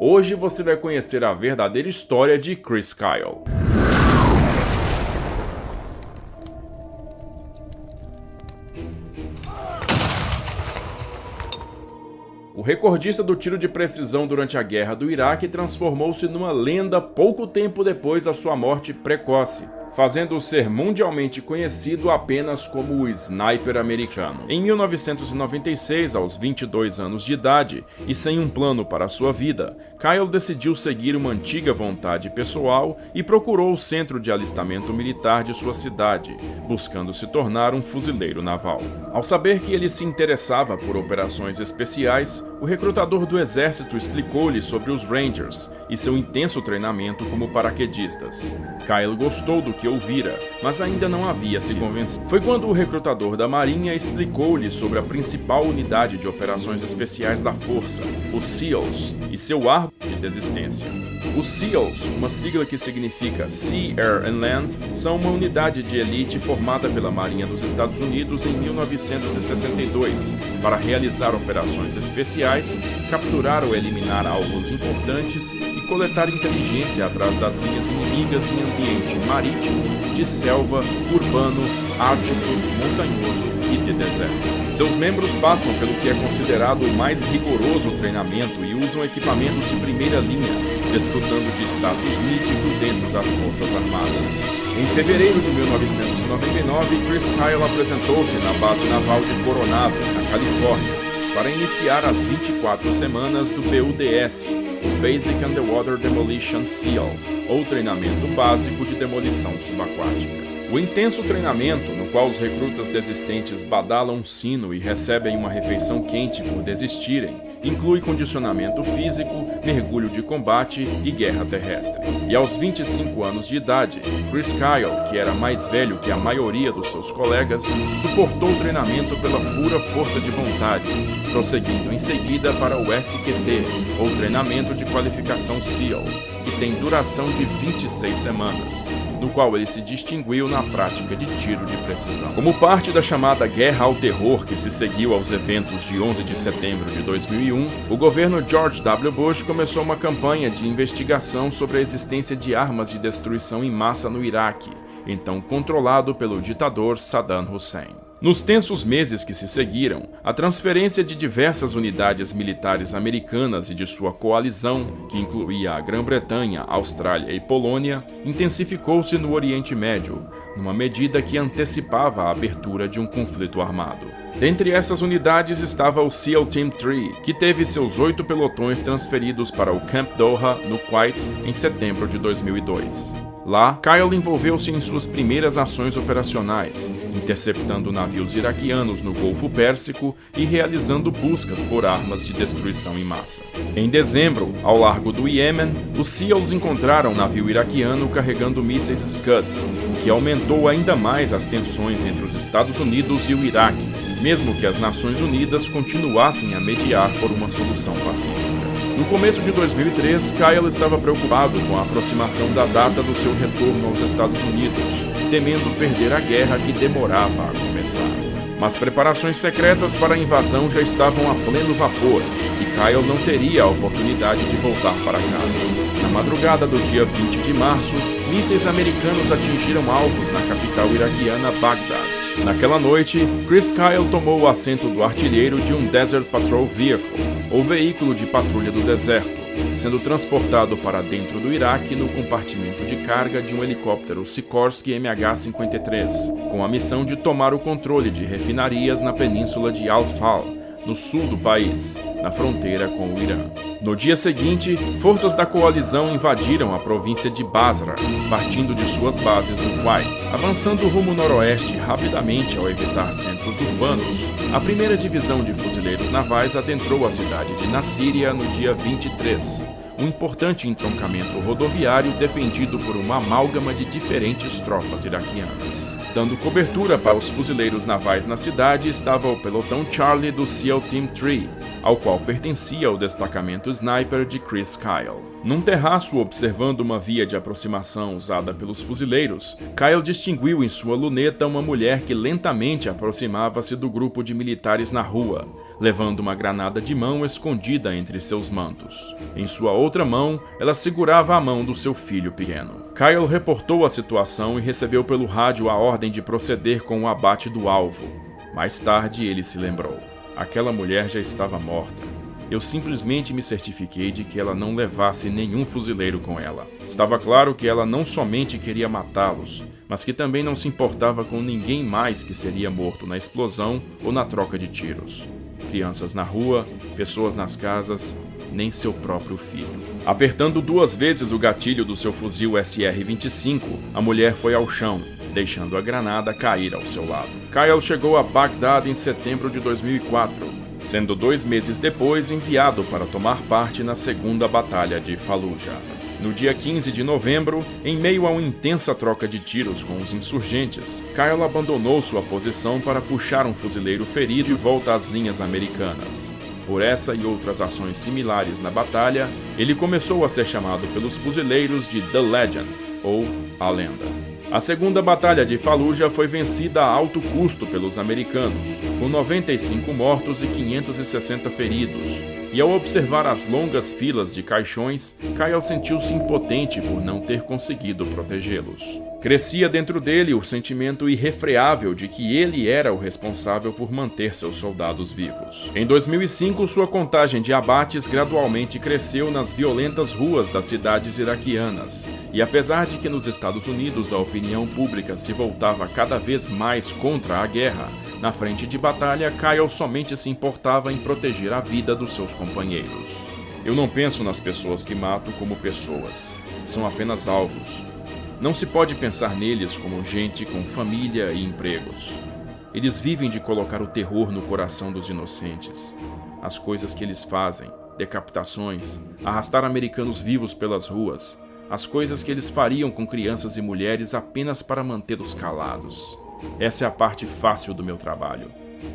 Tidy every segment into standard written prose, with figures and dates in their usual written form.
Hoje você vai conhecer a verdadeira história de Chris Kyle. O recordista do tiro de precisão durante a Guerra do Iraque transformou-se numa lenda pouco tempo depois da sua morte precoce, fazendo-o ser mundialmente conhecido apenas como o Sniper americano. Em 1996, aos 22 anos de idade e sem um plano para sua vida, Kyle decidiu seguir uma antiga vontade pessoal e procurou o centro de alistamento militar de sua cidade, buscando se tornar um fuzileiro naval. Ao saber que ele se interessava por operações especiais, o recrutador do exército explicou-lhe sobre os Rangers e seu intenso treinamento como paraquedistas. Kyle gostou do que ouvira, mas ainda não havia se convencido. Foi quando o recrutador da Marinha explicou-lhe sobre a principal unidade de operações especiais da Força, os SEALs, e seu árduo de desistência. Os SEALs, uma sigla que significa Sea, Air and Land, são uma unidade de elite formada pela Marinha dos Estados Unidos em 1962 para realizar operações especiais, capturar ou eliminar alvos importantes e coletar inteligência atrás das linhas inimigas em ambiente marítimo, de selva, urbano, ártico, montanhoso e de deserto. Seus membros passam pelo que é considerado o mais rigoroso treinamento e usam equipamentos de primeira linha, desfrutando de status mítico dentro das Forças Armadas. Em fevereiro de 1999, Chris Kyle apresentou-se na base naval de Coronado, na Califórnia, para iniciar as 24 semanas do BUDS, o Basic Underwater Demolition SEAL, ou treinamento básico de demolição subaquática. O intenso treinamento, no qual os recrutas desistentes badalam um sino e recebem uma refeição quente por desistirem, inclui condicionamento físico, mergulho de combate e guerra terrestre. E aos 25 anos de idade, Chris Kyle, que era mais velho que a maioria dos seus colegas, suportou o treinamento pela pura força de vontade, prosseguindo em seguida para o SQT, ou Treinamento de Qualificação SEAL, que tem duração de 26 semanas, no qual ele se distinguiu na prática de tiro de precisão. Como parte da chamada Guerra ao Terror que se seguiu aos eventos de 11 de setembro de 2001, o governo George W. Bush começou uma campanha de investigação sobre a existência de armas de destruição em massa no Iraque, então controlado pelo ditador Saddam Hussein. Nos tensos meses que se seguiram, a transferência de diversas unidades militares americanas e de sua coalizão, que incluía a Grã-Bretanha, Austrália e Polônia, intensificou-se no Oriente Médio, numa medida que antecipava a abertura de um conflito armado. Dentre essas unidades estava o SEAL Team 3, que teve seus 8 pelotões transferidos para o Camp Doha, no Kuwait, em setembro de 2002. Lá, Kyle envolveu-se em suas primeiras ações operacionais, interceptando navios iraquianos no Golfo Pérsico e realizando buscas por armas de destruição em massa. Em dezembro, ao largo do Iêmen, os SEALs encontraram um navio iraquiano carregando mísseis Scud, o que aumentou ainda mais as tensões entre os Estados Unidos e o Iraque, mesmo que as Nações Unidas continuassem a mediar por uma solução pacífica. No começo de 2003, Kyle estava preocupado com a aproximação da data do seu retorno aos Estados Unidos, temendo perder a guerra que demorava a começar. Mas preparações secretas para a invasão já estavam a pleno vapor, e Kyle não teria a oportunidade de voltar para casa. Na madrugada do dia 20 de março, mísseis americanos atingiram alvos na capital iraquiana Bagdad. Naquela noite, Chris Kyle tomou o assento do artilheiro de um Desert Patrol Vehicle, ou veículo de patrulha do deserto, sendo transportado para dentro do Iraque no compartimento de carga de um helicóptero Sikorsky MH-53, com a missão de tomar o controle de refinarias na península de Al-Fal, no sul do país, na fronteira com o Irã. No dia seguinte, forças da coalizão invadiram a província de Basra, partindo de suas bases no Kuwait. Avançando rumo noroeste rapidamente ao evitar centros urbanos, a primeira divisão de fuzileiros navais adentrou a cidade de Nassiriya no dia 23, um importante entroncamento rodoviário defendido por uma amálgama de diferentes tropas iraquianas. Dando cobertura para os fuzileiros navais na cidade estava o pelotão Charlie do SEAL Team 3, ao qual pertencia o destacamento sniper de Chris Kyle. Num terraço observando uma via de aproximação usada pelos fuzileiros, Kyle distinguiu em sua luneta uma mulher que lentamente aproximava-se do grupo de militares na rua, levando uma granada de mão escondida entre seus mantos. Em sua outra mão, ela segurava a mão do seu filho pequeno. Kyle reportou a situação e recebeu pelo rádio a ordem de proceder com o abate do alvo. Mais tarde, ele se lembrou. Aquela mulher já estava morta. Eu simplesmente me certifiquei de que ela não levasse nenhum fuzileiro com ela. Estava claro que ela não somente queria matá-los, mas que também não se importava com ninguém mais que seria morto na explosão ou na troca de tiros. Crianças na rua, pessoas nas casas, nem seu próprio filho. Apertando 2 vezes o gatilho do seu fuzil SR-25, a mulher foi ao chão, deixando a granada cair ao seu lado. Kyle chegou a Bagdad em setembro de 2004, sendo 2 meses depois enviado para tomar parte na segunda batalha de Fallujah. No dia 15 de novembro, em meio a uma intensa troca de tiros com os insurgentes, Kyle abandonou sua posição para puxar um fuzileiro ferido de volta às linhas americanas. Por essa e outras ações similares na batalha, ele começou a ser chamado pelos fuzileiros de The Legend, ou A Lenda. A segunda batalha de Fallujah foi vencida a alto custo pelos americanos, com 95 mortos e 560 feridos. E ao observar as longas filas de caixões, Kyle sentiu-se impotente por não ter conseguido protegê-los. Crescia dentro dele o sentimento irrefreável de que ele era o responsável por manter seus soldados vivos. Em 2005, sua contagem de abates gradualmente cresceu nas violentas ruas das cidades iraquianas. E apesar de que nos Estados Unidos a opinião pública se voltava cada vez mais contra a guerra, na frente de batalha, Kyle somente se importava em proteger a vida dos seus companheiros. Eu não penso nas pessoas que mato como pessoas. São apenas alvos. Não se pode pensar neles como gente com família e empregos. Eles vivem de colocar o terror no coração dos inocentes. As coisas que eles fazem, decapitações, arrastar americanos vivos pelas ruas, as coisas que eles fariam com crianças e mulheres apenas para mantê-los calados. Essa é a parte fácil do meu trabalho.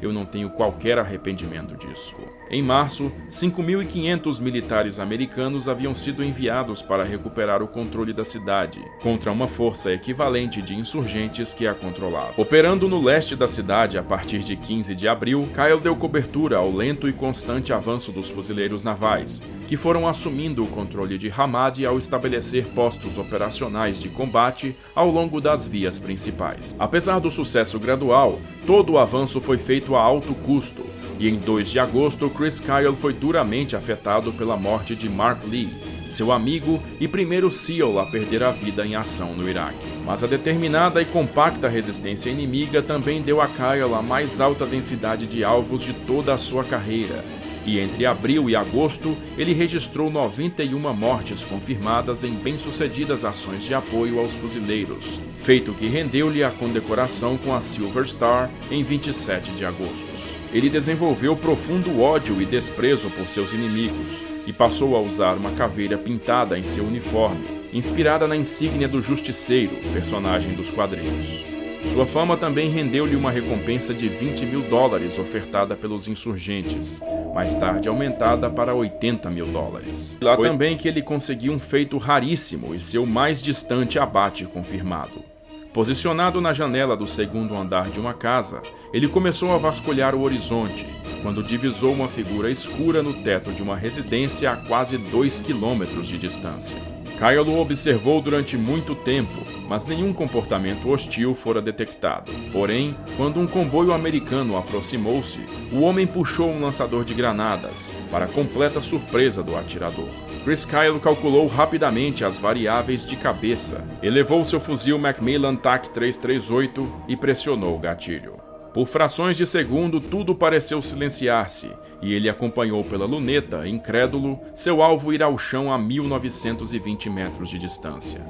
Eu não tenho qualquer arrependimento disso. Em março, 5.500 militares americanos haviam sido enviados para recuperar o controle da cidade, contra uma força equivalente de insurgentes que a controlava. Operando no leste da cidade a partir de 15 de abril, Kyle deu cobertura ao lento e constante avanço dos fuzileiros navais, que foram assumindo o controle de Ramadi ao estabelecer postos operacionais de combate ao longo das vias principais. Apesar do sucesso gradual, todo o avanço foi feito a alto custo, e em 2 de agosto, Chris Kyle foi duramente afetado pela morte de Mark Lee, seu amigo e primeiro SEAL a perder a vida em ação no Iraque. Mas a determinada e compacta resistência inimiga também deu a Kyle a mais alta densidade de alvos de toda a sua carreira. E entre abril e agosto, ele registrou 91 mortes confirmadas em bem-sucedidas ações de apoio aos fuzileiros, feito que rendeu-lhe a condecoração com a Silver Star em 27 de agosto. Ele desenvolveu profundo ódio e desprezo por seus inimigos e passou a usar uma caveira pintada em seu uniforme, inspirada na insígnia do Justiceiro, personagem dos quadrinhos. Sua fama também rendeu-lhe uma recompensa de $20 mil ofertada pelos insurgentes, mais tarde aumentada para $80 mil. Lá também que ele conseguiu um feito raríssimo e seu mais distante abate confirmado. Posicionado na janela do segundo andar de uma casa, ele começou a vasculhar o horizonte, quando divisou uma figura escura no teto de uma residência a quase 2 quilômetros de distância. Kyle o observou durante muito tempo, mas nenhum comportamento hostil fora detectado. Porém, quando um comboio americano aproximou-se, o homem puxou um lançador de granadas, para completa surpresa do atirador. Chris Kyle calculou rapidamente as variáveis de cabeça, elevou seu fuzil Macmillan TAC-338 e pressionou o gatilho. Por frações de segundo, tudo pareceu silenciar-se, e ele acompanhou pela luneta, incrédulo, seu alvo ir ao chão a 1.920 metros de distância.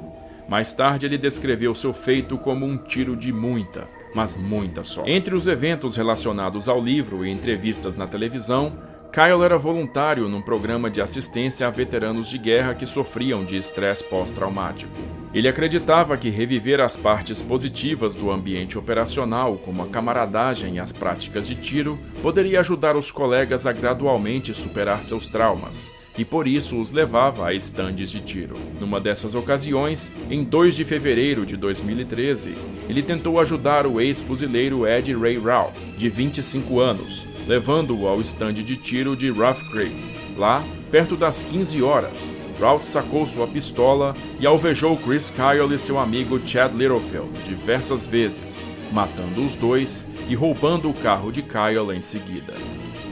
Mais tarde, ele descreveu seu feito como um tiro de muita, mas muita sorte. Entre os eventos relacionados ao livro e entrevistas na televisão, Kyle era voluntário num programa de assistência a veteranos de guerra que sofriam de estresse pós-traumático. Ele acreditava que reviver as partes positivas do ambiente operacional, como a camaradagem e as práticas de tiro, poderia ajudar os colegas a gradualmente superar seus traumas, e por isso os levava a estandes de tiro. Numa dessas ocasiões, em 2 de fevereiro de 2013, ele tentou ajudar o ex-fuzileiro Ed Ray Ralph, de 25 anos, levando-o ao estande de tiro de Rough Creek. Lá, perto das 15 horas, Ralph sacou sua pistola e alvejou Chris Kyle e seu amigo Chad Littlefield diversas vezes, matando os dois e roubando o carro de Kyle em seguida.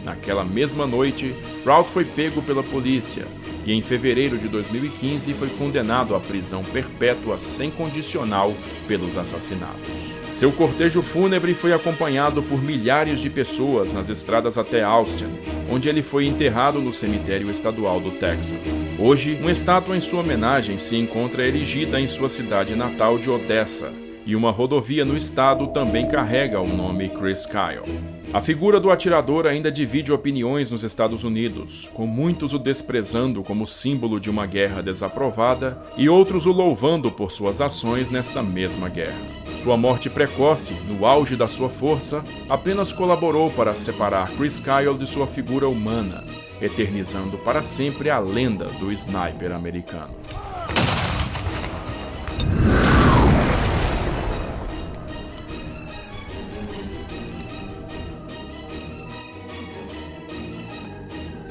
Naquela mesma noite, Ralph foi pego pela polícia e em fevereiro de 2015 foi condenado à prisão perpétua sem condicional pelos assassinatos. Seu cortejo fúnebre foi acompanhado por milhares de pessoas nas estradas até Austin, onde ele foi enterrado no cemitério estadual do Texas. Hoje, uma estátua em sua homenagem se encontra erigida em sua cidade natal de Odessa, e uma rodovia no estado também carrega o nome Chris Kyle. A figura do atirador ainda divide opiniões nos Estados Unidos, com muitos o desprezando como símbolo de uma guerra desaprovada e outros o louvando por suas ações nessa mesma guerra. Sua morte precoce, no auge da sua força, apenas colaborou para separar Chris Kyle de sua figura humana, eternizando para sempre a lenda do sniper americano.